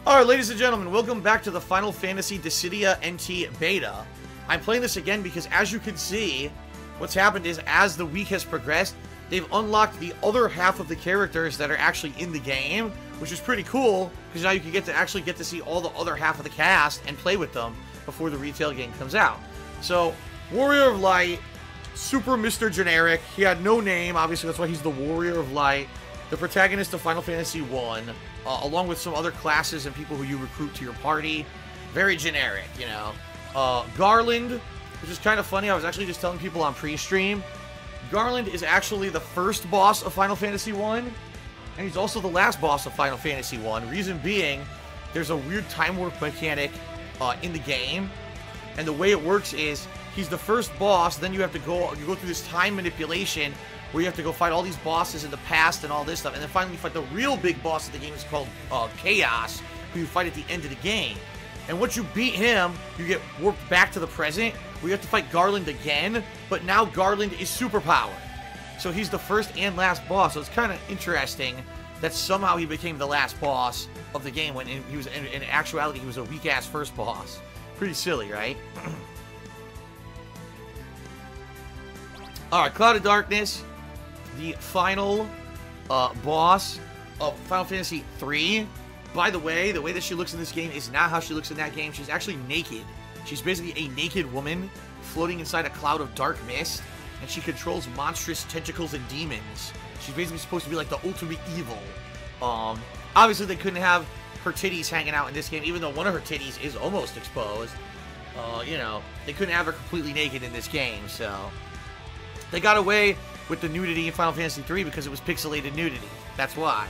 Alright, ladies and gentlemen, welcome back to the Final Fantasy Dissidia NT Beta. I'm playing this again because, as you can see, what's happened is, as the week has progressed, they've unlocked the other half of the characters that are actually in the game, which is pretty cool, because now you can actually get to see all the other half of the cast and play with them before the retail game comes out. So, Warrior of Light, super Mr. Generic, he had no name, obviously that's why he's the Warrior of Light, the protagonist of Final Fantasy 1, along with some other classes and people who you recruit to your party. Very generic, you know. Garland, which is kind of funny. I was actually just telling people on pre-stream. Garland is actually the first boss of Final Fantasy 1, and he's also the last boss of Final Fantasy 1. Reason being, there's a weird time warp mechanic in the game, and the way it works is he's the first boss, then you have to go through this time manipulation where you have to go fight all these bosses in the past and all this stuff, and then finally you fight the real big boss of the game. Is called Chaos, who you fight at the end of the game. And once you beat him, you get warped back to the present, where you have to fight Garland again, but now Garland is superpowered. So he's the first and last boss, so it's kind of interesting that somehow he became the last boss of the game when he was, in actuality, he was a weak-ass first boss. Pretty silly, right? Alright, Cloud of Darkness, the final boss of Final Fantasy 3. By the way that she looks in this game is not how she looks in that game. She's actually naked. She's basically a naked woman floating inside a cloud of dark mist, and she controls monstrous tentacles and demons. She's basically supposed to be like the ultimate evil. Obviously they couldn't have her titties hanging out in this game, even though one of her titties is almost exposed. You know, they couldn't have her completely naked in this game, so they got away with the nudity in Final Fantasy 3 because it was pixelated nudity. That's why.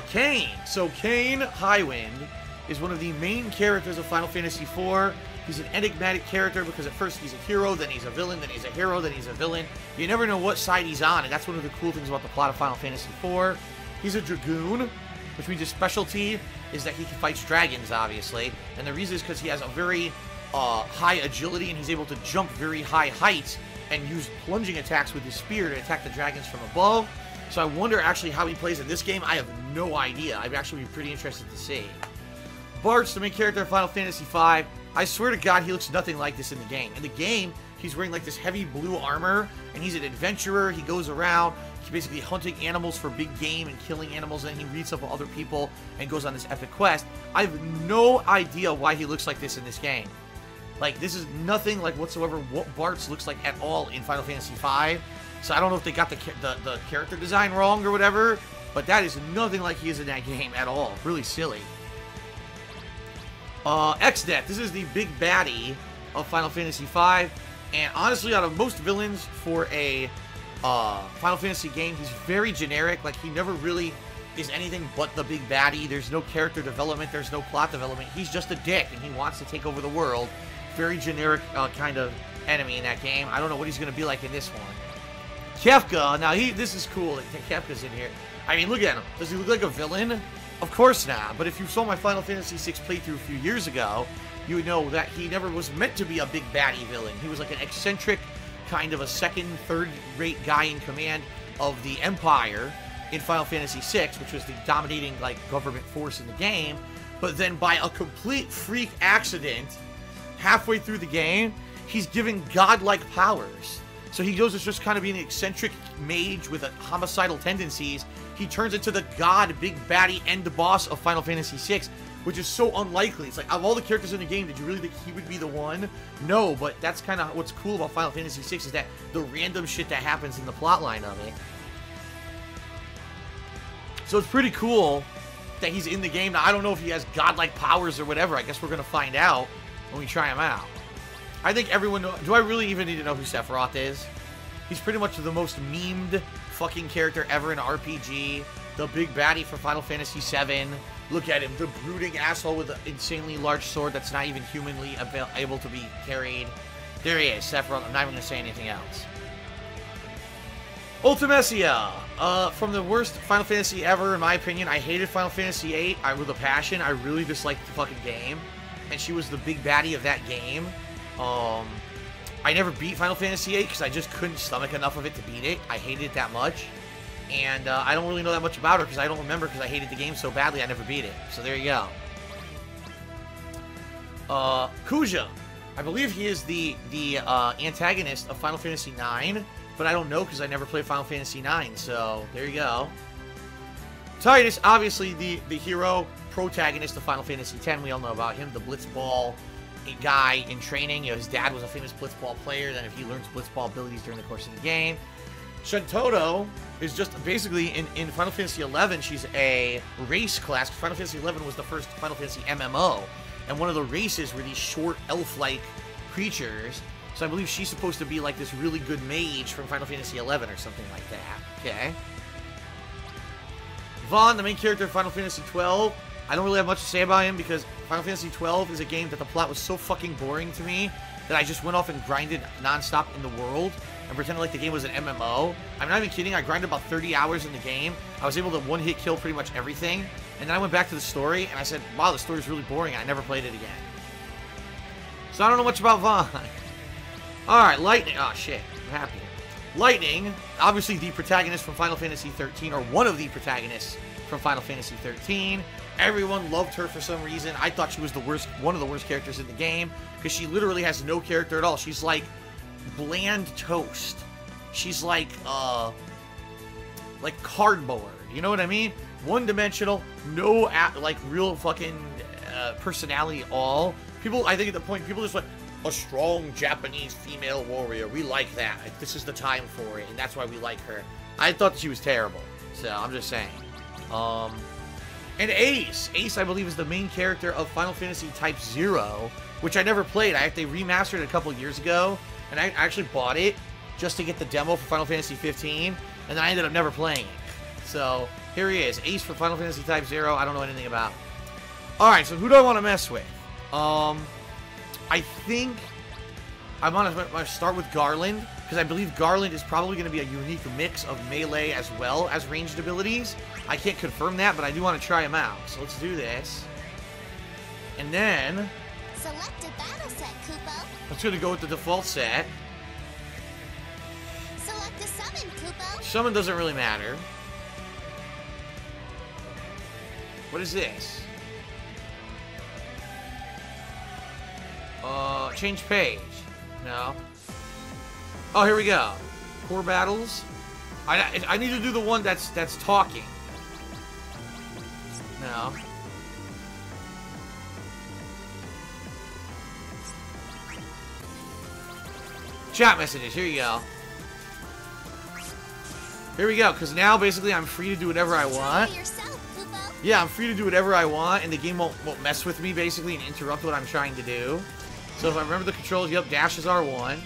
Kain. So Kain Highwind is one of the main characters of Final Fantasy 4. He's an enigmatic character because at first he's a hero, then he's a villain, then he's a hero, then he's a villain. You never know what side he's on, and that's one of the cool things about the plot of Final Fantasy 4. He's a Dragoon, which means his specialty is that he fights dragons, obviously. And the reason is because he has a very high agility, and he's able to jump very high heights and use plunging attacks with his spear to attack the dragons from above. So I wonder actually how he plays in this game. I have no idea. I'd actually be pretty interested to see. Bart's the main character of Final Fantasy V. I swear to God, he looks nothing like this in the game. In the game, he's wearing like this heavy blue armor, and he's an adventurer. He goes around, he's basically hunting animals for big game and killing animals, and he meets up with other people and goes on this epic quest. I have no idea why he looks like this in this game. Like, this is nothing like whatsoever what Bart's looks like at all in Final Fantasy V. So I don't know if they got the character design wrong or whatever, but that is nothing like he is in that game at all. Really silly. Exdeath. This is the big baddie of Final Fantasy V. And honestly, out of most villains for a Final Fantasy game, he's very generic. Like, he never really is anything but the big baddie. There's no character development. There's no plot development. He's just a dick, and he wants to take over the world. Very generic kind of enemy in that game. I don't know what he's going to be like in this one. Kefka. Now, this is cool that Kefka's in here. I mean, look at him. Does he look like a villain? Of course not. But if you saw my Final Fantasy VI playthrough a few years ago, you would know that he never was meant to be a big baddie villain. He was like an eccentric, kind of a second, third-rate guy in command of the Empire in Final Fantasy VI, which was the dominating, like, government force in the game. But then by a complete freak accident, halfway through the game, he's given godlike powers. So he goes as just kind of being an eccentric mage with homicidal tendencies. He turns into the god, big baddie, end boss of Final Fantasy VI, which is so unlikely. It's like, of all the characters in the game, did you really think he would be the one? No, but that's kind of what's cool about Final Fantasy VI is that the random shit that happens in the plotline of it. So it's pretty cool that he's in the game. Now, I don't know if he has godlike powers or whatever. I guess we're going to find out when we try him out. I think everyone knows. Do I really even need to know who Sephiroth is? He's pretty much the most memed fucking character ever in an RPG. The big baddie for Final Fantasy VII. Look at him. The brooding asshole with an insanely large sword that's not even humanly able to be carried. There he is, Sephiroth. I'm not even going to say anything else. Ultimecia. From the worst Final Fantasy ever, in my opinion. I hated Final Fantasy VIII with a passion. I really disliked the fucking game. And she was the big baddie of that game. I never beat Final Fantasy VIII because I just couldn't stomach enough of it to beat it. I hated it that much. And I don't really know that much about her because I don't remember because I hated the game so badly I never beat it. So there you go. Kuja. I believe he is the antagonist of Final Fantasy IX, but I don't know because I never played Final Fantasy IX, so there you go. Titus, obviously the hero protagonist of Final Fantasy X, we all know about him, the Blitzball guy in training. You know, his dad was a famous Blitzball player, then if he learns Blitzball abilities during the course of the game. Shuntoro is just basically, in Final Fantasy XI, she's a race class. Final Fantasy XI was the first Final Fantasy MMO. And one of the races were these short elf-like creatures. So I believe she's supposed to be like this really good mage from Final Fantasy XI or something like that. Okay. Vaughn, the main character of Final Fantasy XII. I don't really have much to say about him because Final Fantasy XII is a game that the plot was so fucking boring to me that I just went off and grinded nonstop in the world and pretended like the game was an MMO. I'm not even kidding. I grinded about 30 hours in the game. I was able to one-hit kill pretty much everything. And then I went back to the story, and I said, wow, the story's really boring, and I never played it again. So I don't know much about Vaughn. Alright, Lightning. Oh, shit. I'm happy. Lightning, obviously the protagonist from Final Fantasy XIII, or one of the protagonists from Final Fantasy XIII. Everyone loved her for some reason. I thought she was the worst, one of the worst characters in the game, because she literally has no character at all. She's like bland toast. She's like cardboard. You know what I mean? One-dimensional, no, like, real fucking personality at all. People, I think at the point, people just like, a strong Japanese female warrior. We like that. Like, this is the time for it, and that's why we like her. I thought that she was terrible. So, I'm just saying. And Ace. Ace, I believe, is the main character of Final Fantasy Type 0, which I never played. They remastered it a couple years ago, and I actually bought it just to get the demo for Final Fantasy 15, and then I ended up never playing it. So, here he is. Ace for Final Fantasy Type 0. I don't know anything about. Alright, so who do I want to mess with? I think I want to start with Garland, because I believe Garland is probably going to be a unique mix of melee as well as ranged abilities. I can't confirm that, but I do want to try him out. So let's do this. And then select a battle set, Kupo. Let's going to go with the default set. Select a summon, Kupo. Summon doesn't really matter. What is this? Change page. No. Oh, here we go. Core battles. I need to do the one that's talking. No. Chat messages. Here you go. Here we go. Because now basically I'm free to do whatever I want. Yeah, I'm free to do whatever I want, and the game won't mess with me, basically, and interrupt what I'm trying to do. So if I remember the controls, yep, dash is R1.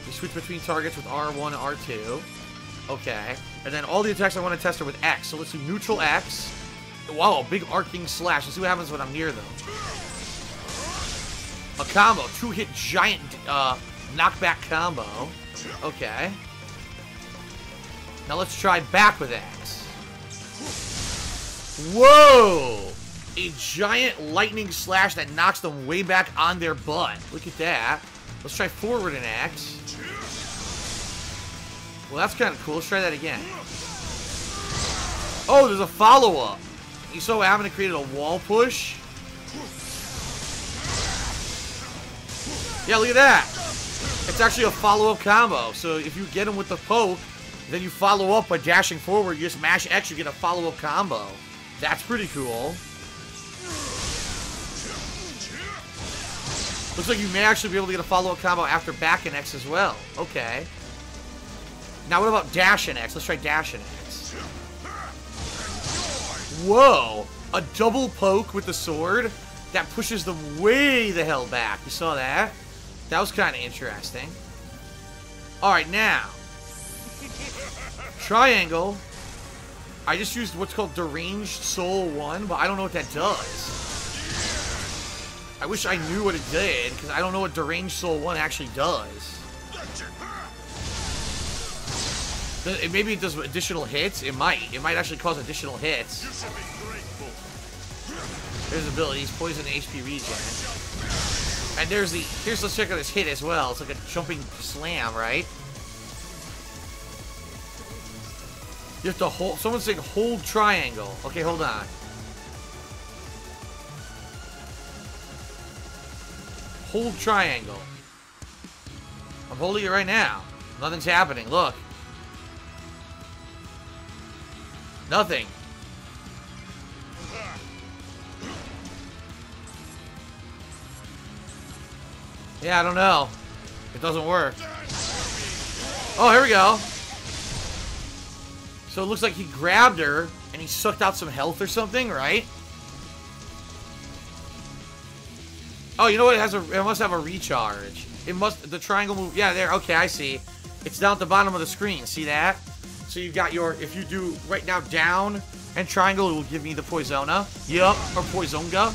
You switch between targets with R1 and R2. Okay. And then all the attacks I want to test are with X. So let's do neutral X. Wow, a big arcing slash. Let's see what happens when I'm near them. A combo. Two-hit giant knockback combo. Okay. Now let's try back with X. Whoa! A giant lightning slash that knocks them way back on their butt. Look at that. Let's try forward in X. Well, that's kind of cool. Let's try that again. Oh, there's a follow-up. You so happen to create a wall push? Yeah, look at that. It's actually a follow-up combo. So if you get him with the poke, then you follow up by dashing forward. You just mash X, you get a follow-up combo. That's pretty cool. Looks like you may actually be able to get a follow-up combo after back in X as well. Okay. Now what about dash in X? Let's try dash in X. Whoa! A double poke with the sword that pushes them way the hell back. You saw that? That was kind of interesting. Alright, now. Triangle. I just used what's called Deranged Soul 1, but I don't know what that does. I wish I knew what it did, because I don't know what Deranged Soul 1 actually does. Maybe it does additional hits? It might. It might actually cause additional hits. There's abilities, poison HP regen. And there's the, let's check out this hit as well. It's like a jumping slam, right? You have to hold... Someone's saying hold triangle. Okay, hold on. Hold triangle. I'm holding it right now. Nothing's happening. Look. Nothing. Yeah, I don't know. It doesn't work. Oh, here we go. So it looks like he grabbed her and he sucked out some health or something, right? Oh, you know what? It must have a recharge. It must, the triangle move. Yeah, there. Okay, I see. It's down at the bottom of the screen. See that? So you've got your, if you do right now down and triangle, it will give me the Poisona. Yup, or Poisonga.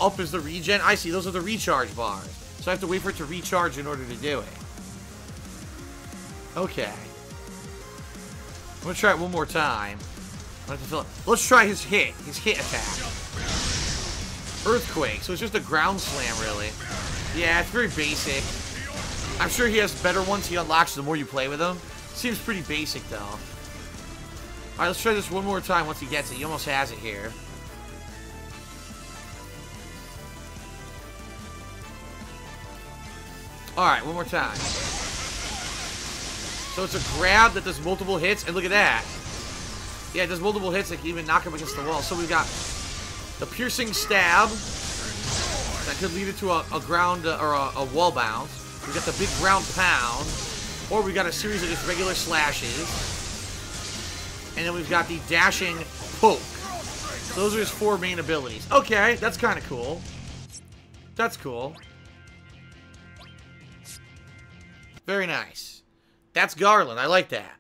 Up is the regen. I see. Those are the recharge bars. So I have to wait for it to recharge in order to do it. Okay. I'm gonna try it one more time. Let's try his hit attack. Earthquake. So it's just a ground slam, really. Yeah, it's very basic. I'm sure he has better ones he unlocks the more you play with him. Seems pretty basic, though. Alright, let's try this one more time once he gets it. He almost has it here. Alright, one more time. So it's a grab that does multiple hits, and look at that. Yeah, it does multiple hits that can even knock him against the wall. So we've got the piercing stab. That could lead it to a ground, or a wall bounce. We've got the big ground pound. Or we've got a series of just regular slashes. And then we've got the dashing poke. So those are his 4 main abilities. Okay, that's kind of cool. That's cool. Very nice. That's Garland. I like that.